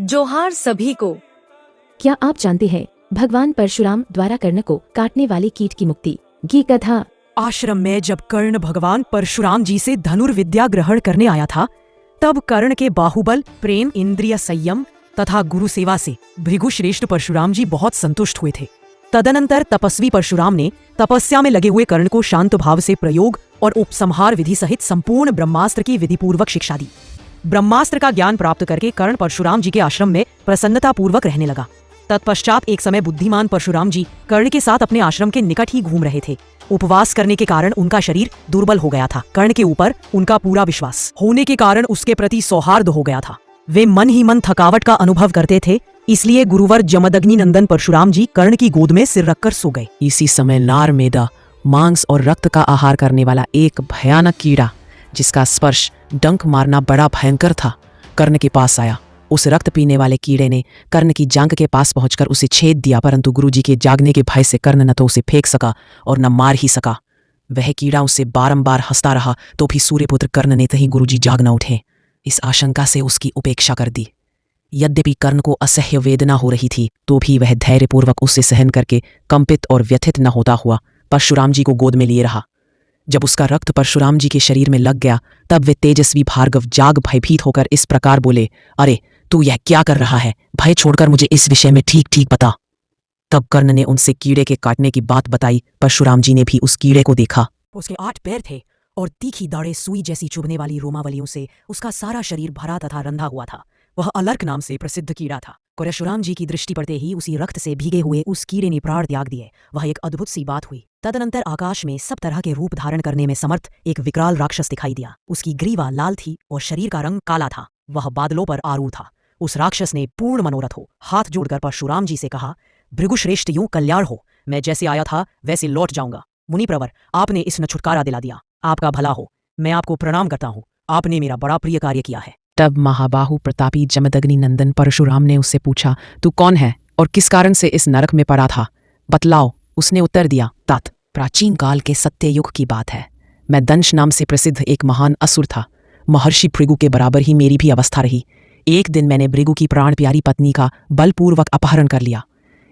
जोहार सभी को। क्या आप जानते हैं भगवान परशुराम द्वारा कर्ण को काटने वाले कीट की मुक्ति की कथा? आश्रम में जब कर्ण भगवान परशुराम जी से धनुर्विद्या ग्रहण करने आया था, तब कर्ण के बाहुबल, प्रेम, इंद्रिय संयम तथा गुरु सेवा से भृगु श्रेष्ठ परशुराम जी बहुत संतुष्ट हुए थे। तदनंतर तपस्वी परशुराम ने तपस्या में लगे हुए कर्ण को शांत भाव से प्रयोग और उपसंहार विधि सहित संपूर्ण ब्रह्मास्त्र की विधिपूर्वक शिक्षा दी। ब्रह्मास्त्र का ज्ञान प्राप्त करके कर्ण परशुराम जी के आश्रम में प्रसन्नता पूर्वक रहने लगा। तत्पश्चात एक समय बुद्धिमान परशुराम जी कर्ण के साथ अपने आश्रम के निकट ही घूम रहे थे। उपवास करने के कारण उनका शरीर दुर्बल हो गया था। कर्ण के ऊपर उनका पूरा विश्वास होने के कारण उसके प्रति सौहार्द हो गया था। वे मन ही मन थकावट का अनुभव करते थे, इसलिए गुरुवर जमदग्नि नंदन परशुराम जी कर्ण की गोद में सिर रखकर सो गए। इसी समय नार मेदा, मांस और रक्त का आहार करने वाला एक भयानक कीड़ा, जिसका स्पर्श डंक मारना बड़ा भयंकर था, कर्ण के पास आया। उस रक्त पीने वाले कीड़े ने कर्ण की जांघ के पास पहुंचकर उसे छेद दिया, परंतु गुरुजी के जागने के भय से कर्ण न तो उसे फेंक सका और न मार ही सका। वह कीड़ा उससे बारंबार हंसता रहा, तो भी सूर्यपुत्र कर्ण ने कहीं गुरुजी जाग न उठे, इस आशंका से उसकी उपेक्षा कर दी। यद्यपि कर्ण को असह्य वेदना हो रही थी, तो भी वह धैर्यपूर्वक उसे सहन करके कंपित और व्यथित न होता हुआ परशुराम जी को गोद में लिए रहा। जब उसका रक्त परशुराम जी के शरीर में लग गया, तब वे तेजस्वी भार्गव जाग भयभीत होकर इस प्रकार बोले, अरे तू यह क्या कर रहा है? भय छोड़कर मुझे इस विषय में ठीक ठीक बता। तब कर्ण ने उनसे कीड़े के काटने की बात बताई। परशुराम जी ने भी उस कीड़े को देखा। उसके 8 पैर थे और तीखी दाढ़ें सुई जैसी चुभने वाली रोमावलियों से उसका सारा शरीर भरा तथा रंधा हुआ था। वह अलर्क नाम से प्रसिद्ध कीड़ा था। परशुराम जी की दृष्टि पड़ते ही उसी रक्त से भीगे हुए उस कीड़े ने प्राण त्याग दिए। वह एक अद्भुत सी बात हुई। तदनंतर आकाश में सब तरह के रूप धारण करने में समर्थ एक विकराल राक्षस दिखाई दिया। उसकी ग्रीवा लाल थी और शरीर का रंग काला था। वह बादलों पर आरूढ़ था। उस राक्षस ने पूर्ण मनोरथ हो हाथ जोड़कर परशुराम जी से कहा, भृगुश्रेष्ठ यूं कल्याण हो, मैं जैसे आया था वैसे लौट जाऊंगा। मुनि प्रवर, आपने इस न छुटकारा दिला दिया, आपका भला हो। मैं आपको प्रणाम करता हूँ, आपने मेरा बड़ा प्रिय कार्य किया है। तब महाबाहु प्रतापी जमदग्नि नंदन परशुराम ने उससे पूछा, तू कौन है और किस कारण से इस नरक में पड़ा था? बतलाओ। उसने उत्तर दिया, तात, प्राचीन काल के सत्ययुग की बात है। मैं दंश नाम से प्रसिद्ध एक महान असुर था। महर्षि भृगु के बराबर ही मेरी भी अवस्था रही। एक दिन मैंने भृगु की प्राण प्यारी पत्नी का बलपूर्वक अपहरण कर लिया।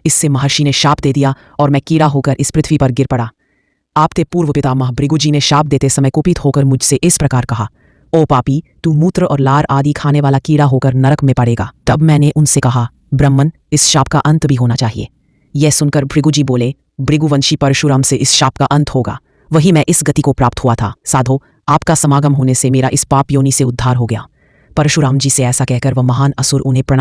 इससे महर्षि ने शाप दे दिया और मैं कीड़ा होकर इस पृथ्वी पर गिर पड़ा। आपके पूर्व पितामह भृगु जी ने शाप देते समय कुपित होकर मुझसे इस प्रकार कहा, ओ पापी, तू मूत्र और लार आदि खाने वाला कीड़ा होकर नरक में पड़ेगा। तब मैंने उनसे कहा, ब्राह्मण, इस शाप का अंत भी होना चाहिए। यह सुनकर भृगु जी बोले, भृगुवंशी परशुराम से इस शाप का अंत होगा। वही मैं इस गति को प्राप्त हुआ था। साधो, आपका समागम होने से मेरा इस पाप योनि से उद्धार हो गया। परशुराम जी से ऐसा कहकर वह महान असुर उन्हें प्रणाम